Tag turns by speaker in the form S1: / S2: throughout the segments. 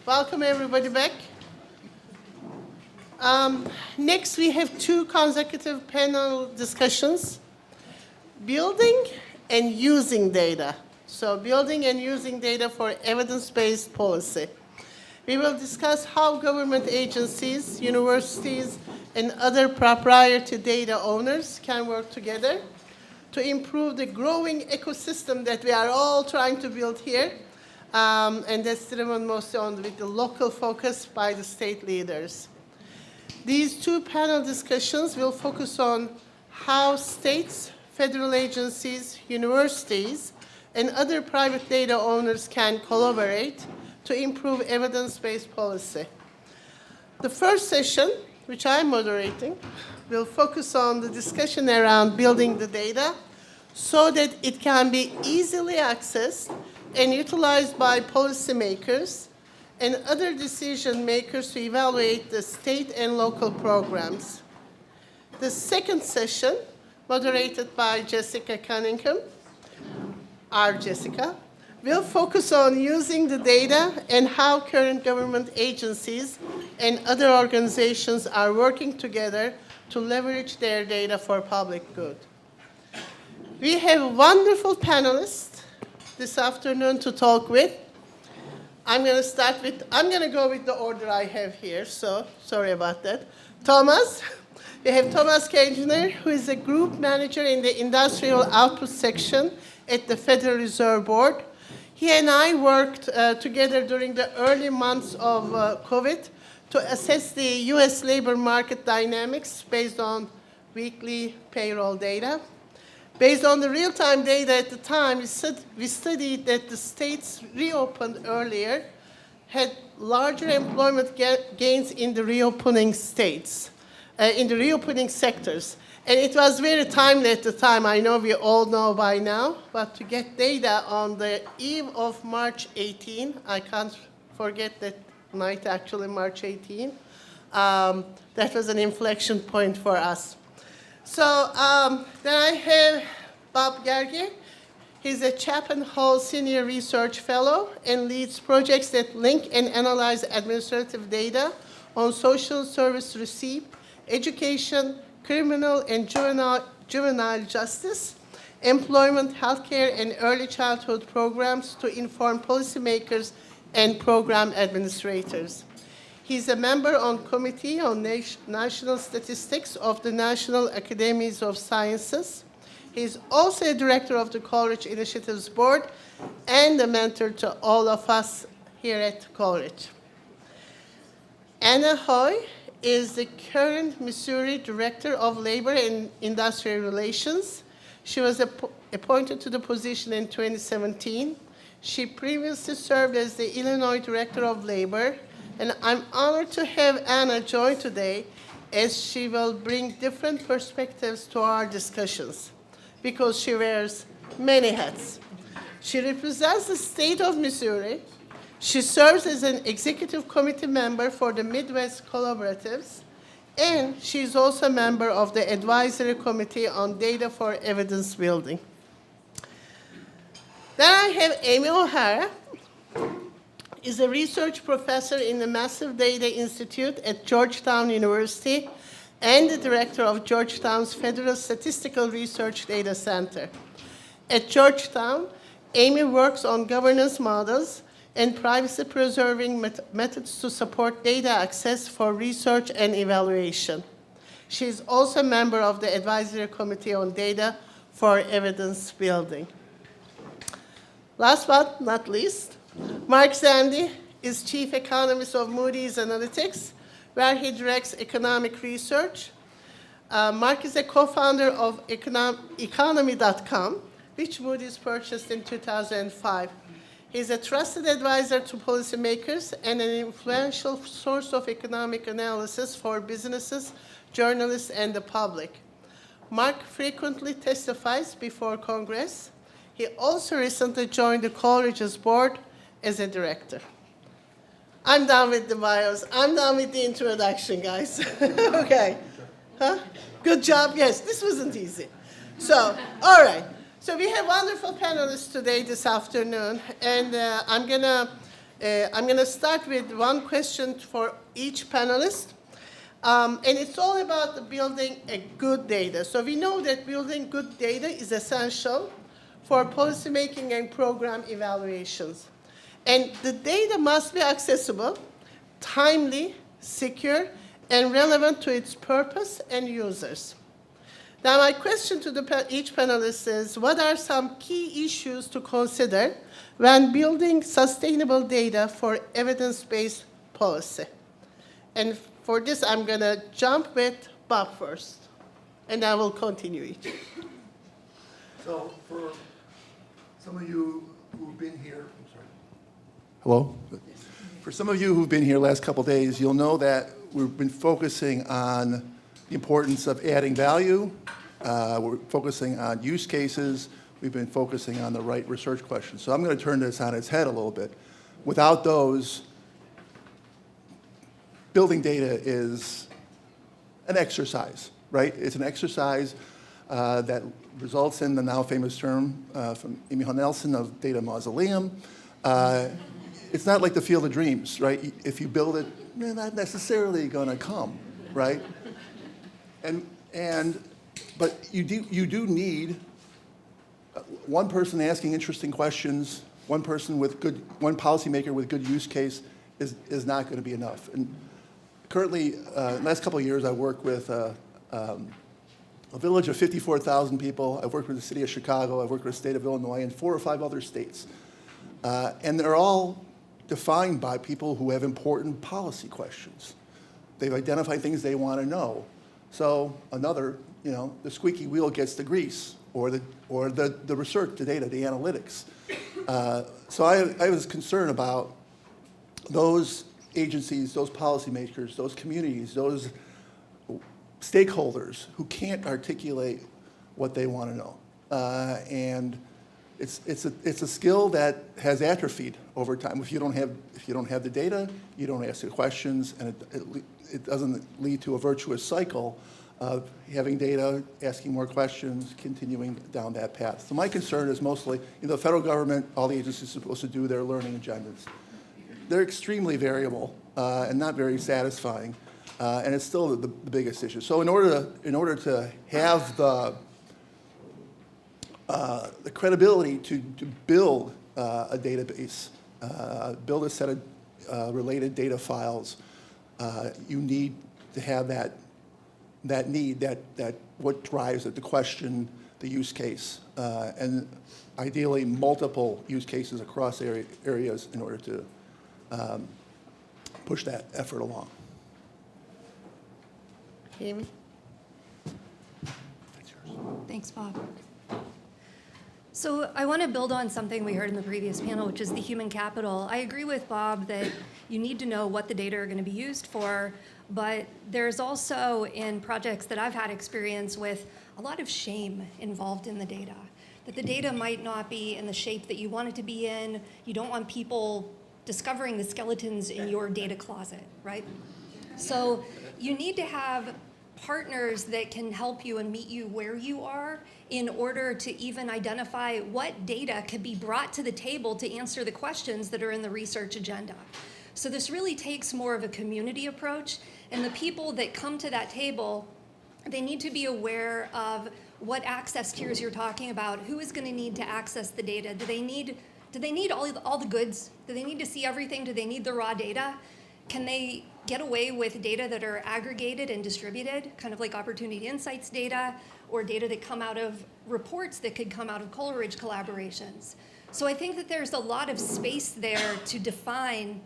S1: Welcome everybody back. Next, we have two consecutive panel discussions, building and using data. So building and using data for evidence-based policy. We will discuss how government agencies, universities, and other proprietary data owners can work together to improve the growing ecosystem that we are all trying to build here, and that's driven mostly with the local focus by the state leaders. These two panel discussions will focus on how states, federal agencies, universities, and other private data owners can collaborate to improve evidence-based policy. The first session, which I'm moderating, will focus on the discussion around building the data so that it can be easily accessed and utilized by policymakers and other decision makers to evaluate the state and local programs. The second session, moderated by Jessica Cunningham, our Jessica, will focus on using the data and how current government agencies and other organizations are working together to leverage their data for public good. We have wonderful panelists this afternoon to talk with. I'm going to go with the order I have here, so sorry about that. Thomas, we have Thomas Kejner, who is a group manager in the industrial output section at the Federal Reserve Board. He and I worked together during the early months of COVID to assess the U.S. labor market dynamics based on weekly payroll data. Based on the real-time data at the time, we studied that the states reopened earlier had larger employment gains in the reopening states, in the reopening sectors. And it was very timely at the time. I know we all know by now, but to get data on the eve of March 18, I can't forget that night, actually, March 18. That was an inflection point for us. So then I have Bob Gerge. He's a Chapman Hall Senior Research Fellow and leads projects that link and analyze administrative data on social service receipt, education, criminal and juvenile justice, employment, healthcare, and early childhood programs to inform policymakers and program administrators. He's a member on Committee on National Statistics of the National Academies of Sciences. He's also a director of the Coleridge Initiatives Board and a mentor to all of us here at Coleridge. Anna Hoy is the current Missouri Director of Labor and Industrial Relations. She was appointed to the position in 2017. She previously served as the Illinois Director of Labor, and I'm honored to have Anna join today as she will bring different perspectives to our discussions because she wears many hats. She represents the state of Missouri. She serves as an executive committee member for the Midwest Collaboratives, and she's also a member of the Advisory Committee on Data for Evidence Building. Then I have Amy O'Hara, is a research professor in the Massive Data Institute at Georgetown University and the director of Georgetown's Federal Statistical Research Data Center. At Georgetown, Amy works on governance models and privacy-preserving methods to support data access for research and evaluation. She is also a member of the Advisory Committee on Data for Evidence Building. Last but not least, Mark Zandi is Chief Economist of Moody's Analytics, where he directs economic research. Mark is a co-founder of Economy.com, which Moody's purchased in 2005. He's a trusted advisor to policymakers and an influential source of economic analysis for businesses, journalists, and the public. Mark frequently testifies before Congress. He also recently joined the Coleridge's board as a director. I'm done with the bios. I'm done with the introduction, guys. Okay. Huh? Good job. Yes, this wasn't easy. So, all right. So we have wonderful panelists today this afternoon, and I'm going to I'm going to start with one question for each panelist. And it's all about the building a good data. So we know that building good data is essential for policymaking and program evaluations. And the data must be accessible, timely, secure, and relevant to its purpose and users. Now, my question to each panelist is, what are some key issues to consider when building sustainable data for evidence-based policy? And for this, I'm going to jump with Bob first, and I will continue each.
S2: So for some of you who've been here, I'm sorry. Hello? For some of you who've been here last couple days, you'll know that we've been focusing on the importance of adding value. We're focusing on use cases. We've been focusing on the right research questions. So I'm going to turn this on its head a little bit. Without those, building data is an exercise, right? It's an exercise that results in the now famous term from Amy Nelson of data mausoleum. It's not like the field of dreams, right? If you build it, they're not necessarily going to come, right? But you do need one person asking interesting questions, one policymaker with good use case is not going to be enough. And currently, in the last couple of years, I worked with a village of 54,000 people. I've worked with the city of Chicago. I've worked with the state of Illinois and 4 or 5 other states. And they're all defined by people who have important policy questions. They've identified things they want to know. So the squeaky wheel gets the grease, or the research, the data, the analytics. So I was concerned about those agencies, those policymakers, those communities, those stakeholders who can't articulate what they want to know. And it's a skill that has atrophied over time. If you don't have the data, you don't ask the questions, and it doesn't lead to a virtuous cycle of having data, asking more questions, continuing down that path. So my concern is mostly, the federal government, all the agencies are supposed to do their learning agendas. They're extremely variable and not very satisfying, and it's still the biggest issue. So in order to have the credibility to build a database, build a set of related data files, you need to have that need, that what drives it, the question, the use case, and ideally multiple use cases across areas in order to push that effort along.
S1: Amy?
S3: Thanks, Bob. So I want to build on something we heard in the previous panel, which is the human capital. I agree with Bob that you need to know what the data are going to be used for, but there's also, in projects that I've had experience with, a lot of shame involved in the data. That the data might not be in the shape that you want it to be in. You don't want people discovering the skeletons in your data closet, right? So you need to have partners that can help you and meet you where you are in order to even identify what data could be brought to the table to answer the questions that are in the research agenda. So this really takes more of a community approach, and the people that come to that table, they need to be aware of what access tiers you're talking about. Who is going to need to access the data? Do they need all the goods? Do they need to see everything? Do they need the raw data? Can they get away with data that are aggregated and distributed, kind of like Opportunity Insights data, or data that come out of reports that could come out of Coleridge collaborations? So I think that there's a lot of space there to define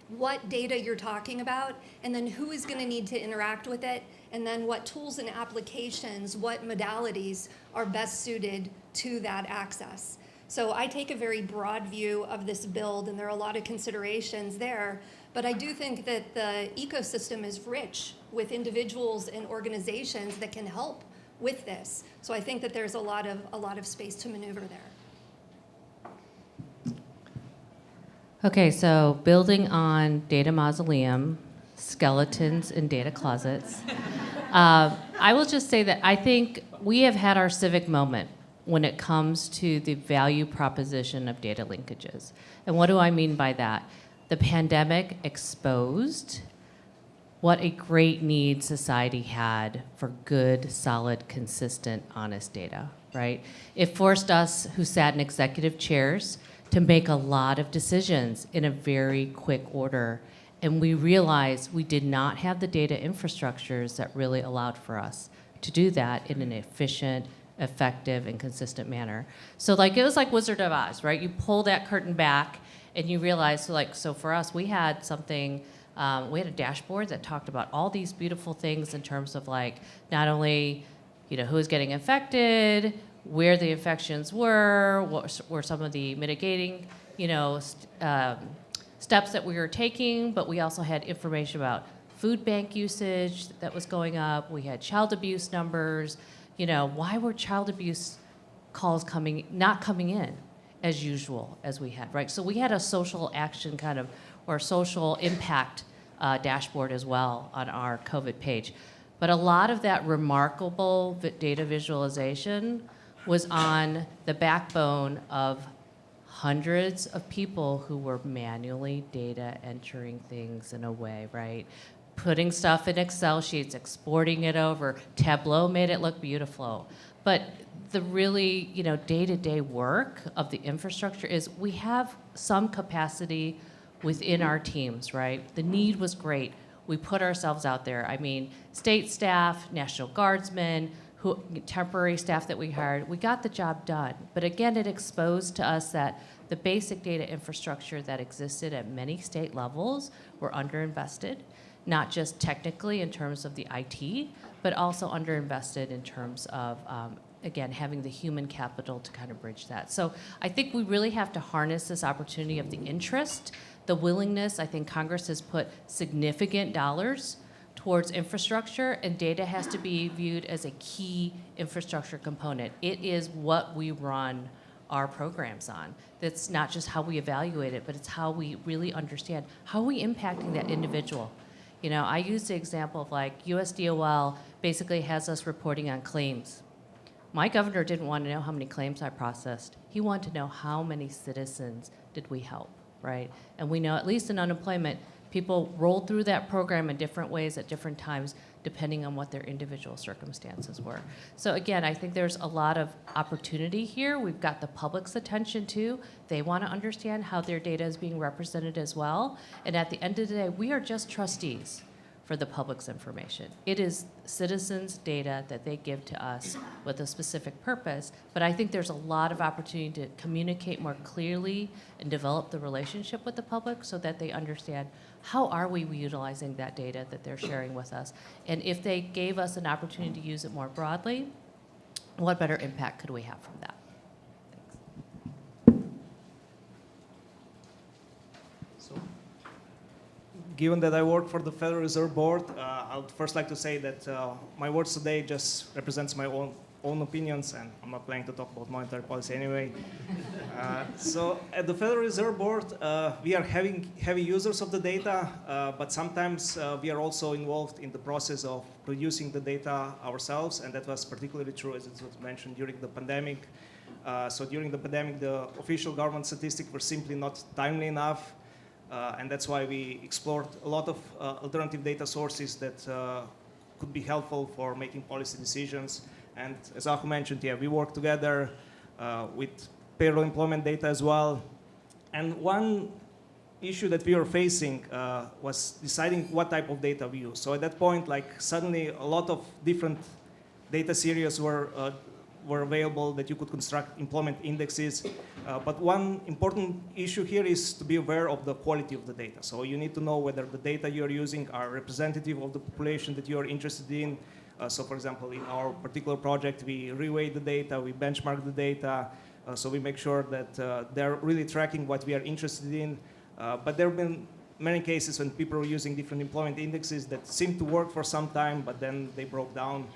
S3: what data you're talking about, and then who is going to need to interact with it, and then what tools and applications, what modalities are best suited to that access. So I take a very broad view of this build, and there are a lot of considerations there, but I do think that the ecosystem is rich with individuals and organizations that can help with this. So I think that there's a lot of space to maneuver there.
S4: Okay, so building on data mausoleum, skeletons in data closets, I will just say that I think we have had our civic moment when it comes to the value proposition of data linkages. And what do I mean by that? The pandemic exposed what a great need society had for good, solid, consistent, honest data, right? It forced us who sat in executive chairs to make a lot of decisions in a very quick order. And we realized we did not have the data infrastructures that really allowed for us to do that in an efficient, effective, and consistent manner. So like it was like Wizard of Oz, right? You pull that curtain back and you realize, so for us, we had something, we had a dashboard that talked about all these beautiful things in terms of like not only, who's getting infected, where the infections were, what were some of the mitigating, steps that we were taking, but we also had information about food bank usage that was going up. We had child abuse numbers. Why were child abuse calls not coming in as usual as we had, right? So we had a social action or social impact dashboard as well on our COVID page. But a lot of that remarkable data visualization was on the backbone of hundreds of people who were manually data entering things in a way, right? Putting stuff in Excel sheets, exporting it over. Tableau made it look beautiful. But the really, day-to-day work of the infrastructure is we have some capacity within our teams, right? The need was great. We put ourselves out there. I mean, state staff, National Guardsmen, temporary staff that we hired, we got the job done. But again, it exposed to us that the basic data infrastructure that existed at many state levels were underinvested, not just technically in terms of the IT, but also underinvested in terms of, again, having the human capital to kind of bridge that. So I think we really have to harness this opportunity of the interest, the willingness. I think Congress has put significant dollars towards infrastructure, and data has to be viewed as a key infrastructure component. It is what we run our programs on. That's not just how we evaluate it, but it's how we really understand how are we impacting that individual. I use the example of like USDOL basically has us reporting on claims. My governor didn't want to know how many claims I processed. He wanted to know how many citizens did we help, right? And we know at least in unemployment, people rolled through that program in different ways at different times, depending on what their individual circumstances were. So again, I think there's a lot of opportunity here. We've got the public's attention too. They want to understand how their data is being represented as well. And at the end of the day, we are just trustees for the public's information. It is citizens' data that they give to us with a specific purpose, but I think there's a lot of opportunity to communicate more clearly and develop the relationship with the public so that they understand how are we utilizing that data that they're sharing with us. And if they gave us an opportunity to use it more broadly, what better impact could we have from that?
S5: Given that I work for the Federal Reserve Board, I would first like to say that my words today just represents my own opinions, and I'm not planning to talk about monetary policy anyway. So at the Federal Reserve Board, we are heavy users of the data, but sometimes we are also involved in the process of producing the data ourselves, and that was particularly true, as it was mentioned, during the pandemic. So during the pandemic, the official government statistics were simply not timely enough. And that's why we explored a lot of alternative data sources that could be helpful for making policy decisions. And as Ahu mentioned, we work together with payroll employment data as well. And one issue that we were facing was deciding what type of data we use. So at that point, suddenly a lot of different data series were available that you could construct employment indexes. But one important issue here is to be aware of the quality of the data. So you need to know whether the data you're using are representative of the population that you're interested in. So for example, in our particular project, we reweigh the data, we benchmark the data, so we make sure that they're really tracking what we are interested in. But there have been many cases when people were using different employment indexes that seemed to work for some time, but then they broke down.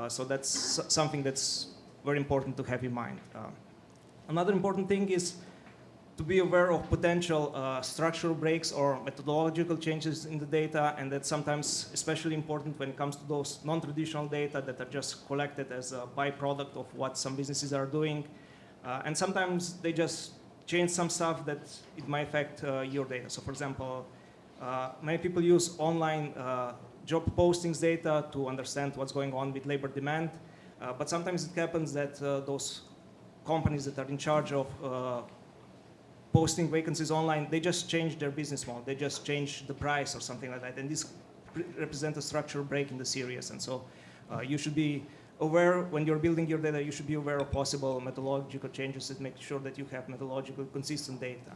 S5: So that's something that's very important to have in mind. Another important thing is to be aware of potential structural breaks or methodological changes in the data, and that's sometimes especially important when it comes to those non-traditional data that are just collected as a byproduct of what some businesses are doing. And sometimes they just change some stuff that it might affect your data. So for example, many people use online job postings data to understand what's going on with labor demand, but sometimes it happens that those companies that are in charge of posting vacancies online, they just change their business model. They just change the price or something like that. And this represents a structural break in the series. And so you should be aware, when you're building your data, you should be aware of possible methodological changes that make sure that you have methodologically consistent data.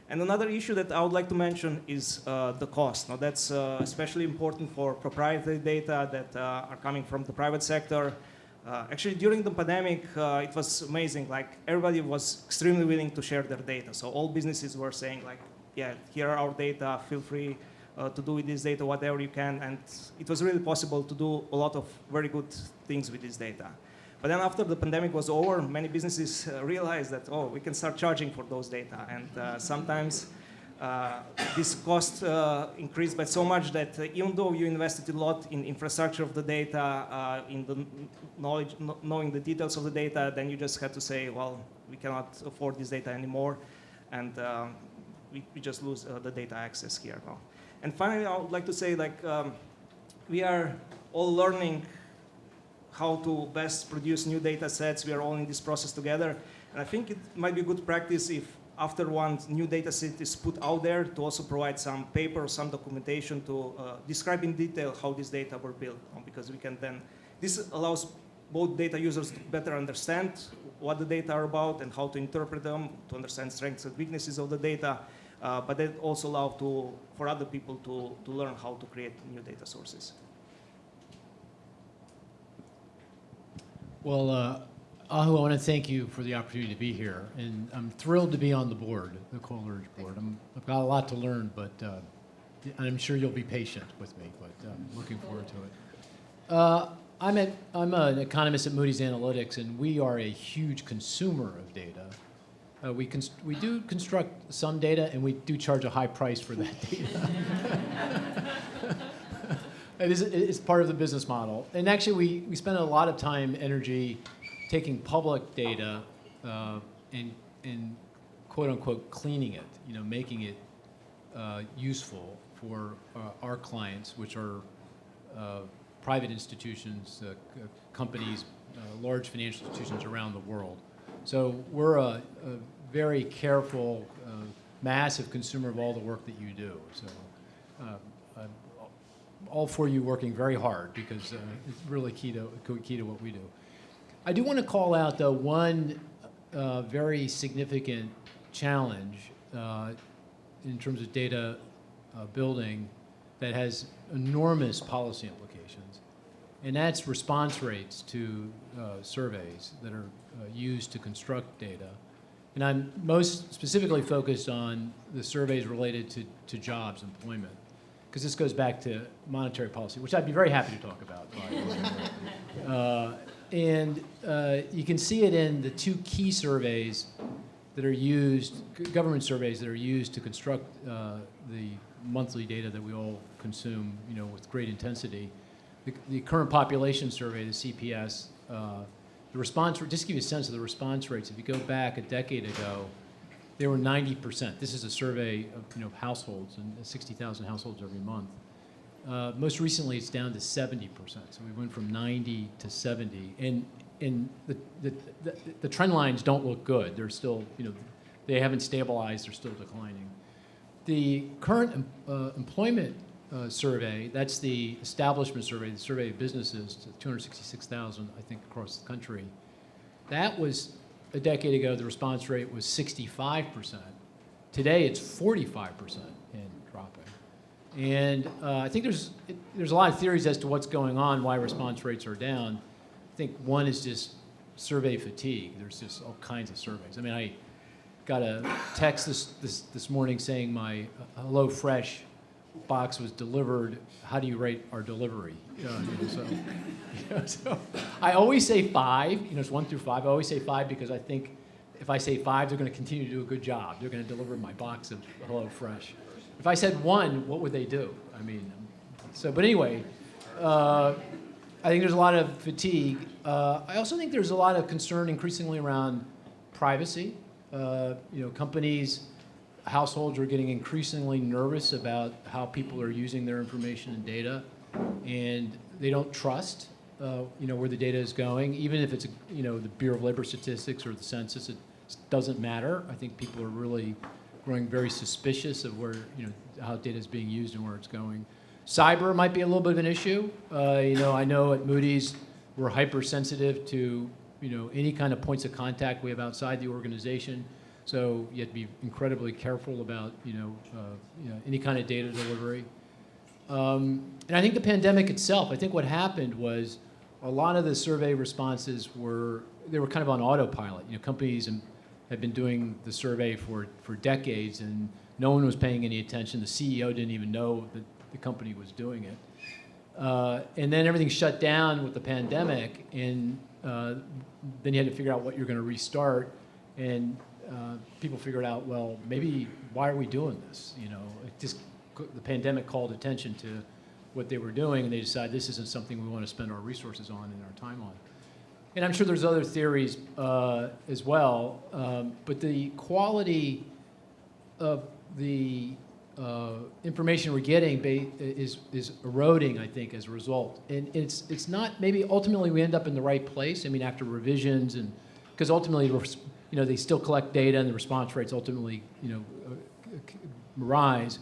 S5: And another issue that I would like to mention is the cost. Now that's especially important for proprietary data that are coming from the private sector. Actually, during the pandemic, it was amazing. Like, everybody was extremely willing to share their data. So all businesses were saying, like, yeah, here are our data. Feel free to do with this data whatever you can. And it was really possible to do a lot of very good things with this data. But then after the pandemic was over, many businesses realized that, oh, we can start charging for those data. And sometimes this cost increased by so much that even though you invested a lot in infrastructure of the data, in the knowledge, knowing the details of the data, then you just had to say, well, we cannot afford this data anymore, and we just lose the data access here. And finally, I would like to say, like, we are all learning how to best produce new data sets. We are all in this process together. And I think it might be good practice if after one new data set is put out there to also provide some paper or some documentation to describe in detail how these data were built. Because we can then, this allows both data users to better understand what the data are about and how to interpret them, to understand strengths and weaknesses of the data, but it also allows for other people to learn how to create new data sources.
S6: Well, Ahu, I want to thank you for the opportunity to be here, and I'm thrilled to be on the board, the Coleridge board. I've got a lot to learn, but I'm sure you'll be patient with me, but I'm looking forward to it. I'm an economist at Moody's Analytics, and we are a huge consumer of data. We do construct some data, and we do charge a high price for that data. It's part of the business model. And actually, we spend a lot of time, energy, taking public data and quote unquote cleaning it, making it useful for our clients, which are private institutions, companies, large financial institutions around the world. So we're a very careful, massive consumer of all the work that you do. So I'm all for you working very hard, because it's really key to what we do. I do want to call out, though, one very significant challenge in terms of data building that has enormous policy implications, and that's response rates to surveys that are used to construct data. And I'm most specifically focused on the surveys related to jobs, employment, because this goes back to monetary policy, which I'd be very happy to talk about. And you can see it in the two key surveys that are used, government surveys that are used to construct the monthly data that we all consume, with great intensity. The current population survey, the CPS, the response, just to give you a sense of the response rates, if you go back a decade ago, they were 90%. This is a survey of households, and 60,000 households every month. Most recently, it's down to 70%. So we went from 90 to 70, and the trend lines don't look good. They're still, they haven't stabilized. They're still declining. The current employment survey, that's the establishment survey, the survey of businesses, 266,000, I think, across the country. That was a decade ago. The response rate was 65%. Today, it's 45% and dropping. And I think there's a lot of theories as to what's going on, why response rates are down. I think one is just survey fatigue. There's just all kinds of surveys. I mean, I got a text this morning saying my HelloFresh box was delivered. How do you rate our delivery? So I always say 5. It's 1 through 5. I always say 5 because I think if I say 5, they're going to continue to do a good job. They're going to deliver my box of HelloFresh. If I said 1, what would they do? I mean, but anyway, I think there's a lot of fatigue. I also think there's a lot of concern increasingly around privacy. Companies, households are getting increasingly nervous about how people are using their information and data, and they don't trust, where the data is going. Even if it's, the Bureau of Labor Statistics or the census, it doesn't matter. I think people are really growing very suspicious of where, how data is being used and where it's going. Cyber might be a little bit of an issue. I know at Moody's we're hypersensitive to, any kind of points of contact we have outside the organization. So you have to be incredibly careful about, any kind of data delivery. And I think the pandemic itself, I think what happened was a lot of the survey responses were kind of on autopilot. Companies had been doing the survey for decades, and no one was paying any attention. The CEO didn't even know that the company was doing it. And then everything shut down with the pandemic, and then you had to figure out what you're going to restart. And people figured out, well, maybe why are we doing this? The pandemic called attention to what they were doing, and they decided this isn't something we want to spend our resources on and our time on. And I'm sure there's other theories as well, but the quality of the information we're getting is eroding, I think, as a result. And it's not, maybe ultimately we end up in the right place. I mean, after revisions, and because ultimately, they still collect data and the response rates ultimately, rise.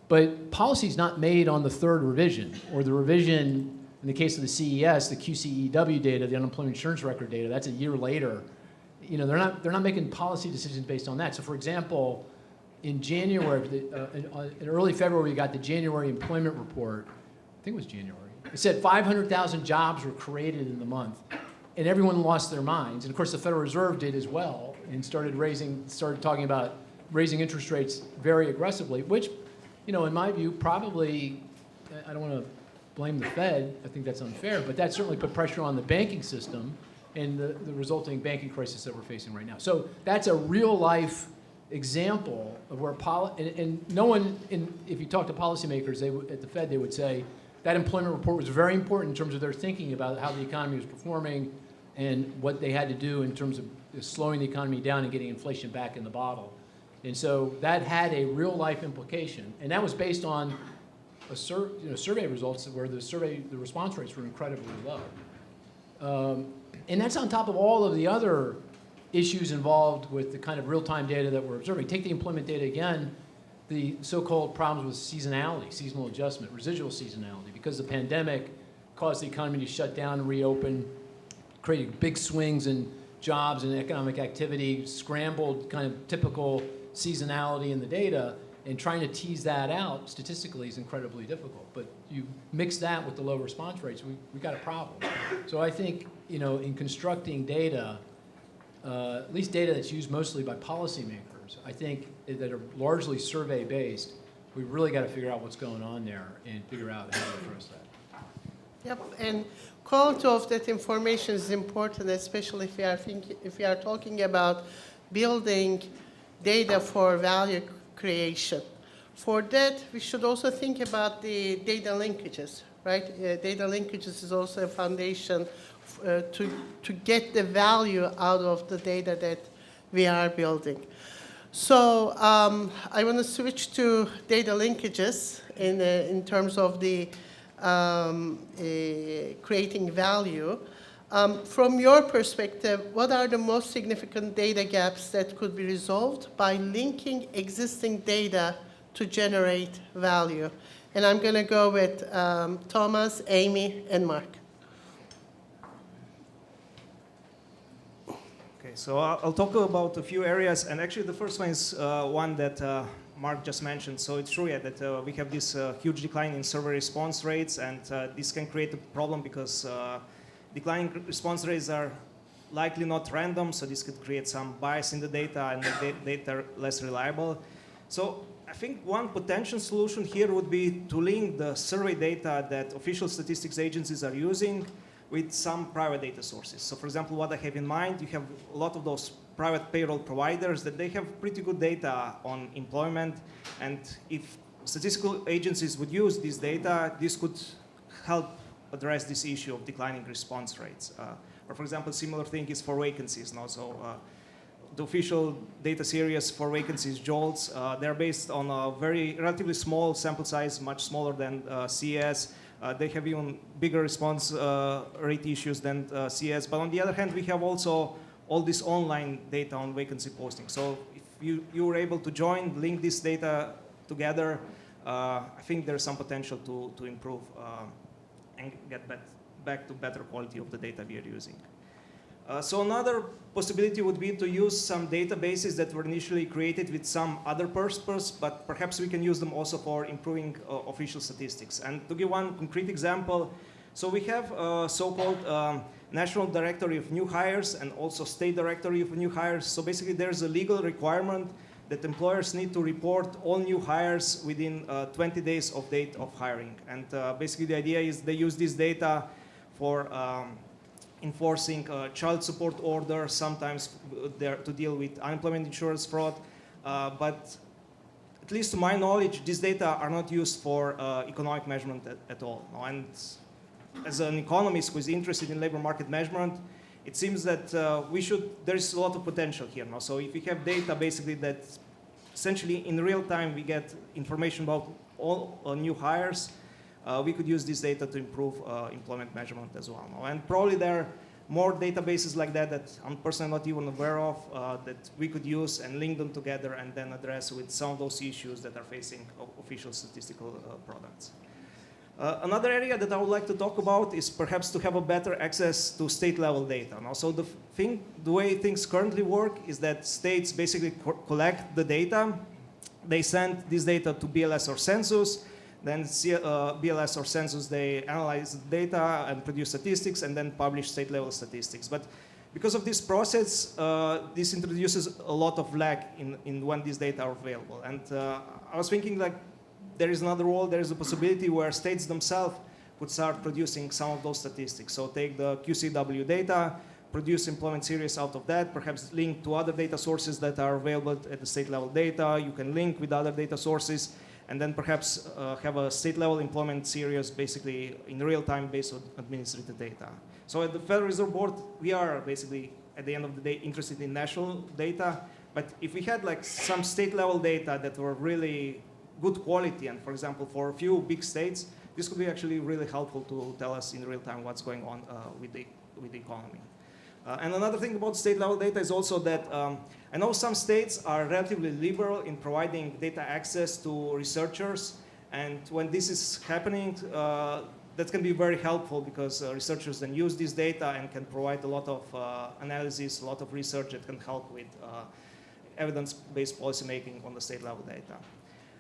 S6: But policy is not made on the third revision, or the revision, in the case of the CES, the QCEW data, the unemployment insurance record data, that's a year later. They're not making policy decisions based on that. So for example, in January, in early February, we got the January employment report. I think it was January. It said 500,000 jobs were created in the month, and everyone lost their minds. And of course, the Federal Reserve did as well, and started talking about raising interest rates very aggressively, which, in my view, probably, I don't want to blame the Fed. I think that's unfair, but that certainly put pressure on the banking system and the resulting banking crisis that we're facing right now. So that's a real life example of where and no one, if you talk to policymakers at the Fed, they would say that employment report was very important in terms of their thinking about how the economy was performing and what they had to do in terms of slowing the economy down and getting inflation back in the bottle. And so that had a real life implication, and that was based on survey results where the response rates were incredibly low. And that's on top of all of the other issues involved with the kind of real-time data that we're observing. Take the employment data again, the so-called problems with seasonality, seasonal adjustment, residual seasonality, because the pandemic caused the economy to shut down and reopen, created big swings in jobs and economic activity, scrambled kind of typical seasonality in the data, and trying to tease that out statistically is incredibly difficult. But you mix that with the low response rates, we got a problem. So I think, in constructing data, at least data that's used mostly by policymakers, I think that are largely survey-based, we really got to figure out what's going on there and figure out how to address that.
S1: Yep, and quality of that information is important, especially if we are talking about building data for value creation. For that, we should also think about the data linkages, right? Data linkages is also a foundation to get the value out of the data that we are building. So I want to switch to data linkages in terms of the creating value. From your perspective, what are the most significant data gaps that could be resolved by linking existing data to generate value? And I'm going to go with Thomas, Amy, and Mark.
S5: Okay, so I'll talk about a few areas, and actually the first one is one that Mark just mentioned. So it's true that we have this huge decline in survey response rates, and this can create a problem because declining response rates are likely not random, so this could create some bias in the data and make the data less reliable. So I think one potential solution here would be to link the survey data that official statistics agencies are using with some private data sources. So for example, what I have in mind, you have a lot of those private payroll providers that they have pretty good data on employment, and if statistical agencies would use this data, this could help address this issue of declining response rates. Or for example, similar thing is for vacancies. So the official data series for vacancies, JOLTS. They're based on a relatively small sample size, much smaller than CS. They have even bigger response rate issues than CS. But on the other hand, we have also all this online data on vacancy posting. So if you were able to link this data together, I think there's some potential to improve and get back to better quality of the data we are using. So another possibility would be to use some databases that were initially created with some other purpose, but perhaps we can use them also for improving official statistics. And to give one concrete example, so we have a so-called National Directory of New Hires and also State Directory of New Hires. So basically there's a legal requirement that employers need to report all new hires within 20 days of date of hiring. And basically the idea is they use this data for enforcing child support orders, sometimes to deal with unemployment insurance fraud. But at least to my knowledge, these data are not used for economic measurement at all. And as an economist who is interested in labor market measurement, it seems that there's a lot of potential here now. So if we have data basically that essentially in real time we get information about all new hires, we could use this data to improve employment measurement as well. And probably there are more databases like that I'm personally not even aware of that we could use and link them together and then address with some of those issues that are facing official statistical products. Another area that I would like to talk about is perhaps to have a better access to state-level data. So the way things currently work is that states basically collect the data. They send this data to BLS or Census. Then BLS or Census, they analyze the data and produce statistics and then publish state-level statistics. But because of this process, this introduces a lot of lag in when these data are available. And I was thinking like there is another role, there is a possibility where states themselves could start producing some of those statistics. So take the QCW data, produce employment series out of that, perhaps link to other data sources that are available at the state-level data. You can link with other data sources, and then perhaps have a state-level employment series basically in real time based on administrative data. So at the Federal Reserve Board, we are basically, at the end of the day, interested in national data. But if we had like some state-level data that were really good quality, and for example, for a few big states, this could be actually really helpful to tell us in real time what's going on with the economy. And another thing about state-level data is also that I know some states are relatively liberal in providing data access to researchers. And when this is happening, that can be very helpful because researchers then use this data and can provide a lot of analysis, a lot of research that can help with evidence-based policymaking on the state-level data.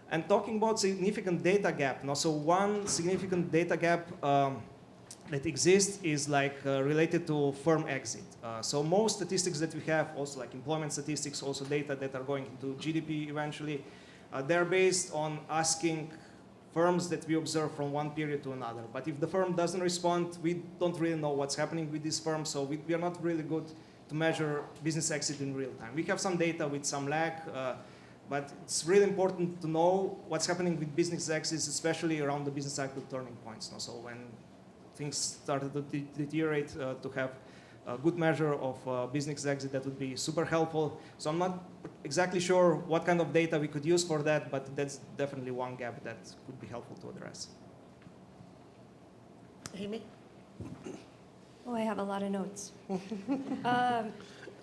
S5: And talking about significant data gap, so one significant data gap that exists is like related to firm exit. So most statistics that we have, also like employment statistics, also data that are going into GDP eventually, they're based on asking firms that we observe from one period to another. But if the firm doesn't respond, we don't really know what's happening with this firm, so we are not really good to measure business exit in real time. We have some data with some lag, but it's really important to know what's happening with business exits, especially around the business cycle turning points. So when things started to deteriorate, to have a good measure of business exit, that would be super helpful. So I'm not exactly sure what kind of data we could use for that, but that's definitely one gap that could be helpful to address.
S1: Amy?
S3: Oh, I have a lot of notes.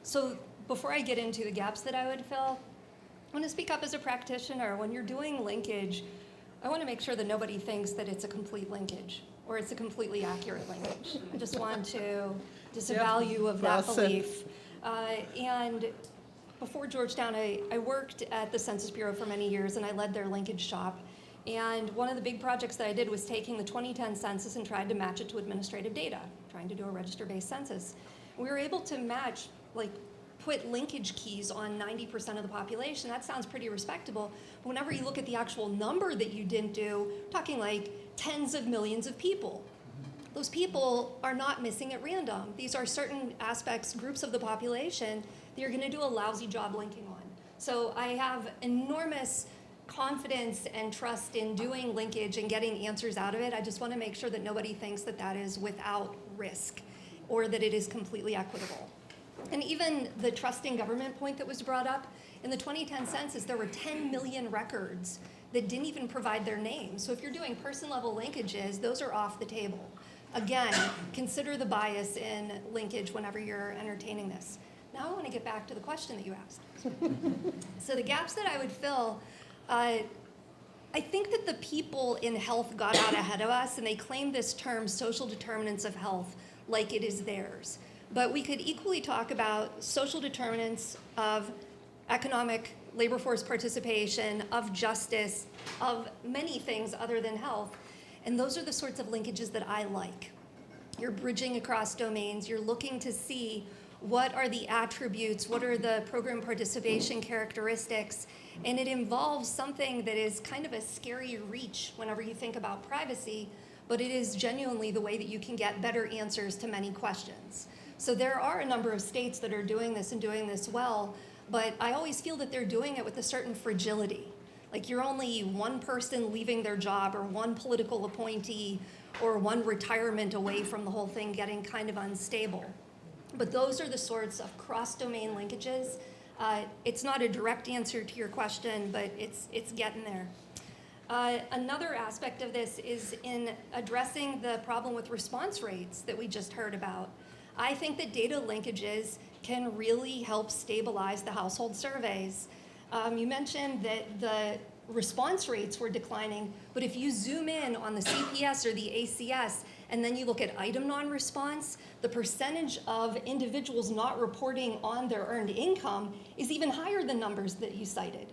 S3: So before I get into the gaps that I would fill, I want to speak up as a practitioner. When you're doing linkage, I want to make sure that nobody thinks that it's a complete linkage or it's a completely accurate linkage. I just want to disavow you of that belief. And before Georgetown, I worked at the Census Bureau for many years, and I led their linkage shop. And one of the big projects that I did was taking the 2010 census and tried to match it to administrative data, trying to do a register-based census. We were able to match, put linkage keys on 90% of the population. That sounds pretty respectable. But whenever you look at the actual number that you didn't do, talking like tens of millions of people. Those people are not missing at random. These are certain aspects, groups of the population that you're gonna do a lousy job linking on. So I have enormous confidence and trust in doing linkage and getting answers out of it. I just wanna make sure that nobody thinks that that is without risk or that it is completely equitable. And even the trusting government point that was brought up, in the 2010 census, there were 10 million records that didn't even provide their name. So if you're doing person-level linkages, those are off the table. Again, consider the bias in linkage whenever you're entertaining this. Now I want to get back to the question that you asked. So the gaps that I would fill, I think that the people in health got out ahead of us, and they claimed this term, social determinants of health, like it is theirs. But we could equally talk about social determinants of economic labor force participation, of justice, of many things other than health. And those are the sorts of linkages that I like. You're bridging across domains. You're looking to see what are the attributes, what are the program participation characteristics, and it involves something that is kind of a scary reach whenever you think about privacy, but it is genuinely the way that you can get better answers to many questions. So there are a number of states that are doing this and doing this well, but I always feel that they're doing it with a certain fragility. Like you're only one person leaving their job or one political appointee or one retirement away from the whole thing getting kind of unstable. But those are the sorts of cross-domain linkages. It's not a direct answer to your question, but it's getting there. Another aspect of this is in addressing the problem with response rates that we just heard about. I think that data linkages can really help stabilize the household surveys. You mentioned that the response rates were declining, but if you zoom in on the CPS or the ACS, and then you look at item non-response, the percentage of individuals not reporting on their earned income is even higher than numbers that you cited.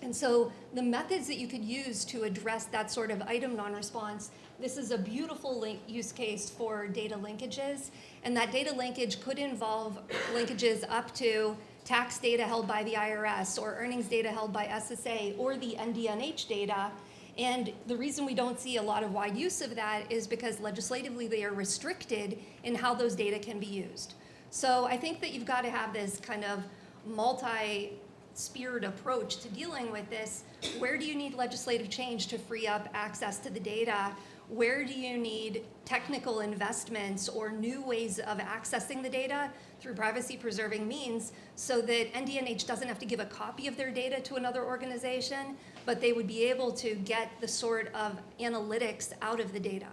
S3: And so the methods that you could use to address that sort of item non-response, this is a beautiful use case for data linkages. And that data linkage could involve linkages up to tax data held by the IRS or earnings data held by SSA or the NDNH data. And the reason we don't see a lot of wide use of that is because legislatively they are restricted in how those data can be used. So I think that you've got to have this kind of multi-speared approach to dealing with this. Where do you need legislative change to free up access to the data? Where do you need technical investments or new ways of accessing the data through privacy-preserving means so that NDNH doesn't have to give a copy of their data to another organization, but they would be able to get the sort of analytics out of the data.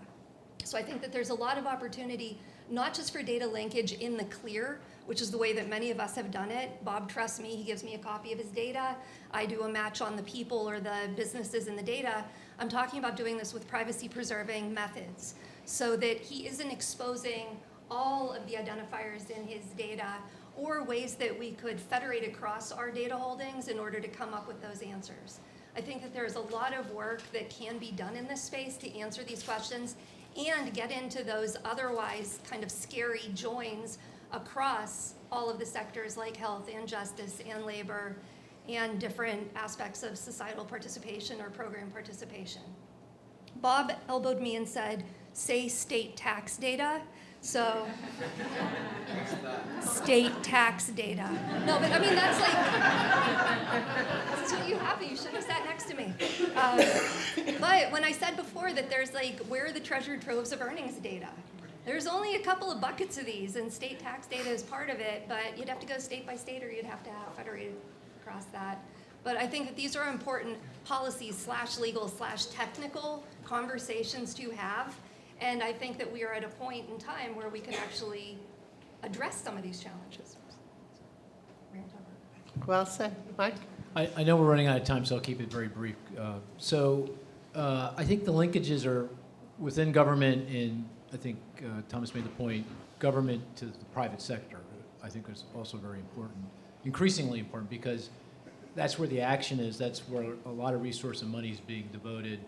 S3: So I think that there's a lot of opportunity, not just for data linkage in the clear, which is the way that many of us have done it. Bob trusts me, he gives me a copy of his data. I do a match on the people or the businesses in the data. I'm talking about doing this with privacy-preserving methods so that he isn't exposing all of the identifiers in his data or ways that we could federate across our data holdings in order to come up with those answers. I think that there's a lot of work that can be done in this space to answer these questions and get into those otherwise kind of scary joins across all of the sectors like health and justice and labor and different aspects of societal participation or program participation. Bob elbowed me and said, say state tax data. So, state tax data. No, but I mean, that's what you have. You should have sat next to me. But when I said before that there's like, where are the treasure troves of earnings data? There's only a couple of buckets of these, and state tax data is part of it, but you'd have to go state by state or you'd have to have federated across that. But I think that these are important policies / legal / technical conversations to have. And I think that we are at a point in time where we can actually address some of these challenges.
S1: Well said. Mike?
S6: I know we're running out of time, so I'll keep it very brief. I think the linkages are within government, and I think Thomas made the point, government to the private sector, I think is also very important, increasingly important, because that's where the action is, that's where a lot of resource and money is being devoted,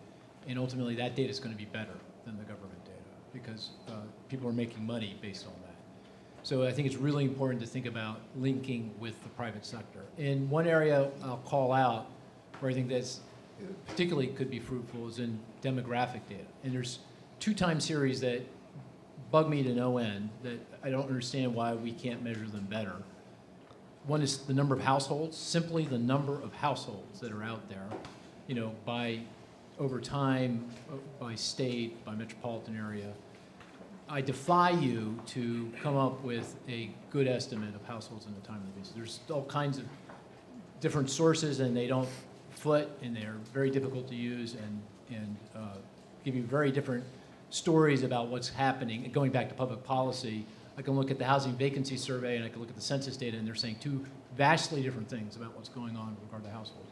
S6: and ultimately that data is going to be better than the government data, because people are making money based on that. So I think it's really important to think about linking with the private sector. And one area I'll call out where I think that's particularly could be fruitful is in demographic data. And there's 2 time series that bug me to no end that I don't understand why we can't measure them better. One is the number of households, simply the number of households that are out there, you know, by over time, by state, by metropolitan area. I defy you to come up with a good estimate of households on a timely basis. There's all kinds of different sources, and they don't foot, and they're very difficult to use, and give you very different stories about what's happening. Going back to public policy, I can look at the housing vacancy survey, and I can look at the census data, and they're saying two vastly different things about what's going on with regard to households.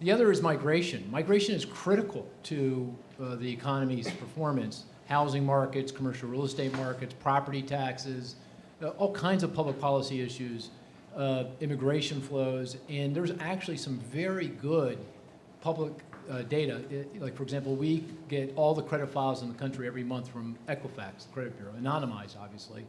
S6: The other is migration. Migration is critical to the economy's performance. Housing markets, commercial real estate markets, property taxes, all kinds of public policy issues, immigration flows, and there's actually some very good public data. Like, for example, we get all the credit files in the country every month from Equifax, the credit bureau, anonymized, obviously,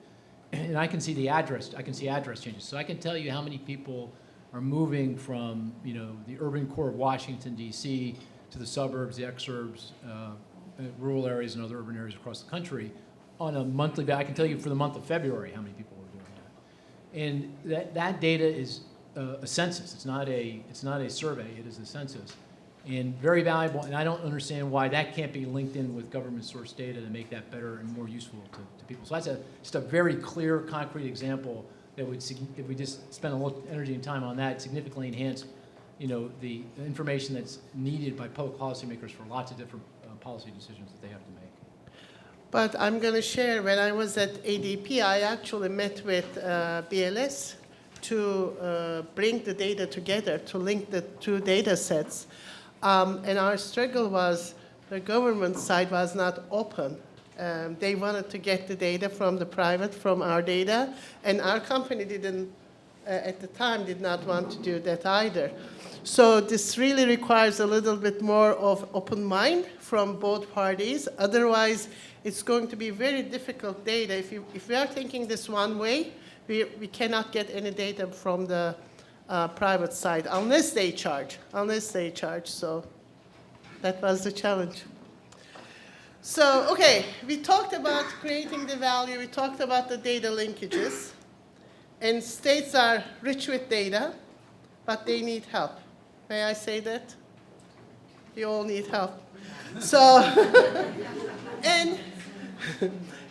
S6: and I can see the address. I can see address changes, so I can tell you how many people are moving from, the urban core of Washington, D.C. to the suburbs, the exurbs, rural areas and other urban areas across the country on a monthly basis. I can tell you for the month of February how many people were doing that. And that data is a census. It's not a survey. It is a census. And very valuable. And I don't understand why that can't be linked in with government source data to make that better and more useful to people. So that's just a very clear, concrete example that would, if we just spend a little energy and time on that, significantly enhance, the information that's needed by public policymakers for lots of different policy decisions that they have to make.
S1: But I'm going to share, when I was at ADP, I actually met with BLS to bring the data together, to link the two data sets. And our struggle was the government side was not open. They wanted to get the data from the private, from our data, and our company didn't, at the time, did not want to do that either. So this really requires a little bit more of open mind from both parties. Otherwise, it's going to be very difficult data. If we are thinking this one way, we cannot get any data from the private side unless they charge. So that was the challenge. So, okay, we talked about creating the value. We talked about the data linkages. And states are rich with data, but they need help. May I say that? We all need help. So, and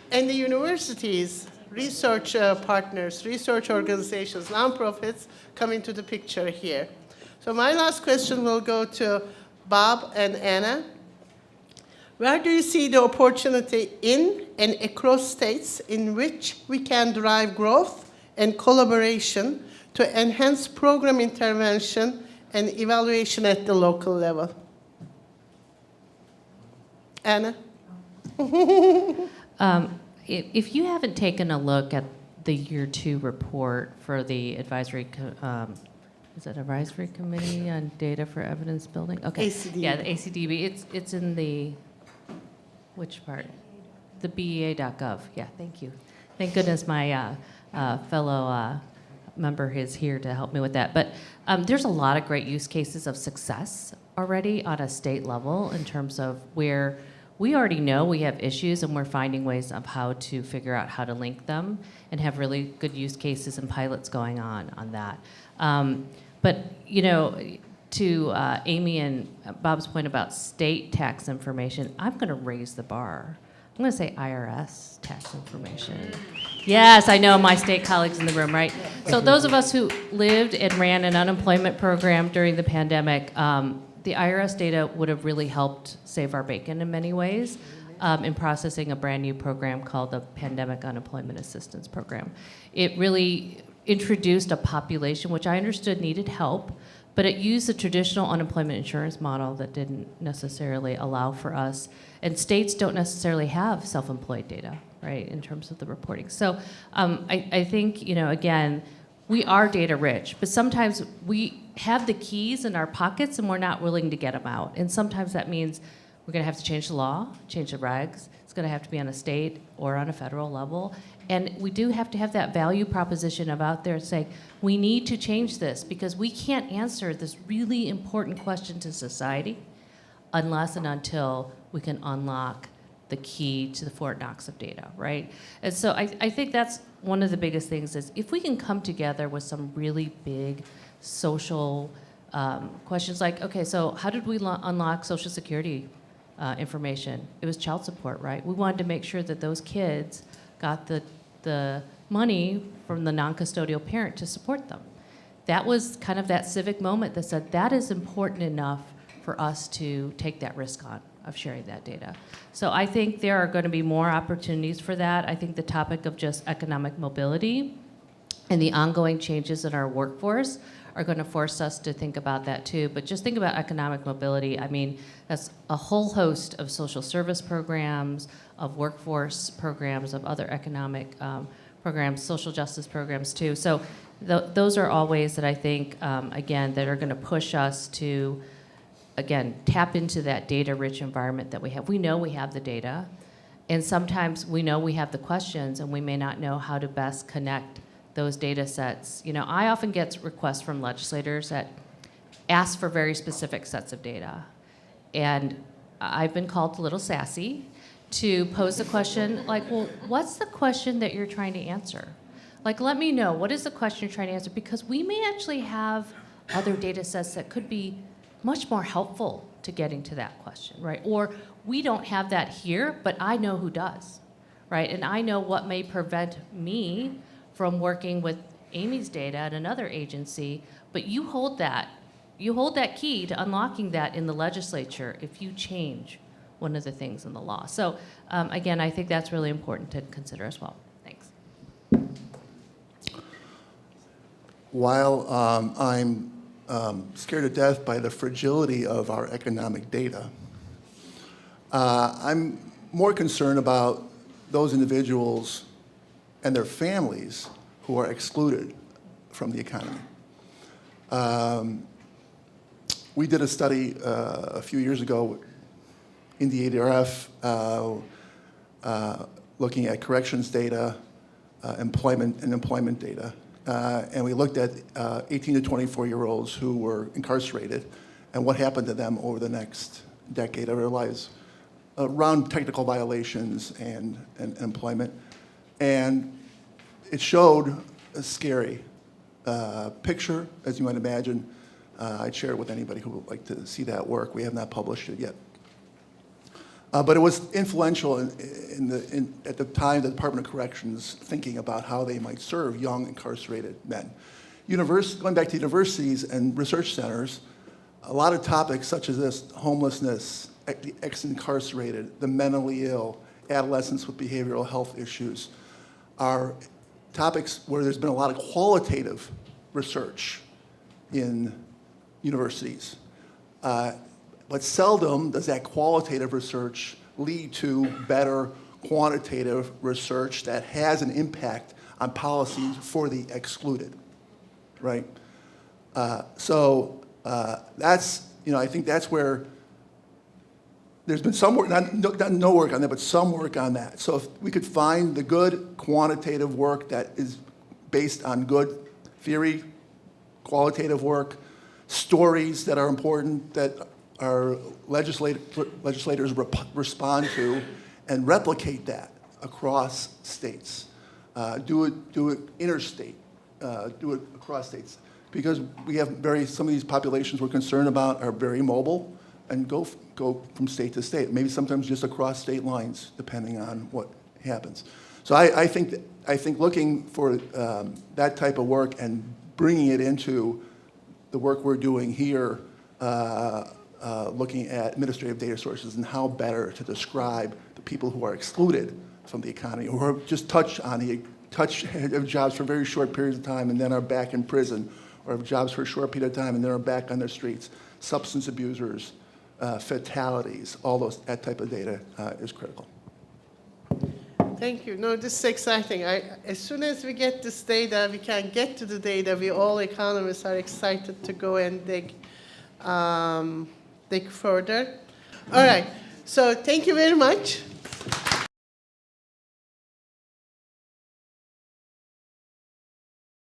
S1: the universities, research partners, research organizations, nonprofits come into the picture here. So my last question will go to Bob and Anna. Where do you see the opportunity in and across states in which we can drive growth and collaboration to enhance program intervention and evaluation at the local level? Anna?
S4: If you haven't taken a look at the year 2 report for the advisory, is it advisory committee on data for evidence building? Okay.
S1: ACDB.
S4: Yeah, the ACDB. It's in the, which part? The BEA.gov. Yeah, thank you. Thank goodness my fellow member is here to help me with that. But there's a lot of great use cases of success already on a state level in terms of where we already know we have issues and we're finding ways of how to figure out how to link them and have really good use cases and pilots going on that. But, to Amy and Bob's point about state tax information, I'm going to raise the bar. I'm going to say IRS tax information. Yes, I know my state colleagues in the room, right? So those of us who lived and ran an unemployment program during the pandemic, the IRS data would have really helped save our bacon in many ways in processing a brand new program called the Pandemic Unemployment Assistance Program. It really introduced a population which I understood needed help, but it used the traditional unemployment insurance model that didn't necessarily allow for us. And states don't necessarily have self-employed data, right, in terms of the reporting. So I think, again, we are data rich, but sometimes we have the keys in our pockets and we're not willing to get them out. And sometimes that means we're going to have to change the law, change the regs. It's going to have to be on a state or on a federal level. And we do have to have that value proposition of out there saying, we need to change this because we can't answer this really important question to society unless and until we can unlock the key to the Fort Knox of data, right? And so I think that's one of the biggest things is if we can come together with some really big social questions like, okay, so how did we unlock Social Security information. It was child support, right? We wanted to make sure that those kids got the money from the non-custodial parent to support them. That was kind of that civic moment that said that is important enough for us to take that risk on of sharing that data. So I think there are going to be more opportunities for that. I think the topic of just economic mobility and the ongoing changes in our workforce are going to force us to think about that too. But just think about economic mobility. I mean, that's a whole host of social service programs, of workforce programs, of other economic programs, social justice programs too. So those are all ways that I think, again, that are going to push us to, again, tap into that data-rich environment that we have. We know we have the data, and sometimes we know we have the questions, and we may not know how to best connect those data sets. You know, I often get requests from legislators that ask for very specific sets of data. And I've been called a little sassy to pose the question, like, well, what's the question that you're trying to answer? Like, let me know, what is the question you're trying to answer? Because we may actually have other data sets that could be much more helpful to getting to that question, right? Or we don't have that here, but I know who does, right? And I know what may prevent me from working with Amy's data at another agency, but you hold that key to unlocking that in the legislature if you change one of the things in the law. So again, I think that's really important to consider as well. Thanks.
S2: While I'm scared to death by the fragility of our economic data, I'm more concerned about those individuals and their families who are excluded from the economy. We did a study a few years ago in the ADRF looking at corrections data, employment data, and we looked at 18 to 24-year-olds who were incarcerated and what happened to them over the next decade of their lives around technical violations and employment. And it showed a scary picture, as you might imagine. I'd share it with anybody who would like to see that work. We have not published it yet. But it was influential at the time the Department of Corrections thinking about how they might serve young incarcerated men. Going back to universities and research centers, a lot of topics such as this, homelessness, the ex-incarcerated, the mentally ill, adolescents with behavioral health issues, are topics where there's been a lot of qualitative research in universities. But seldom does that qualitative research lead to better quantitative research that has an impact on policies for the excluded, right? So that's, I think that's where there's been some work, not no work on that, but some work on that. So if we could find the good quantitative work that is based on good theory, qualitative work, stories that are important, that our legislators respond to, and replicate that across states. Do it interstate, do it across states. Because we have some of these populations we're concerned about are very mobile and go from state to state, maybe sometimes just across state lines, depending on what happens. So I think looking for that type of work and bringing it into the work we're doing here, looking at administrative data sources and how better to describe the people who are excluded from the economy, or just have jobs for very short periods of time and then are back in prison, or have jobs for a short period of time and then are back on the streets, substance abusers, fatalities, that type of data is critical.
S1: Thank you. No, this is exciting. As soon as we get this data, we can get to the data, we all economists are excited to go and dig further. All right. So thank you very much.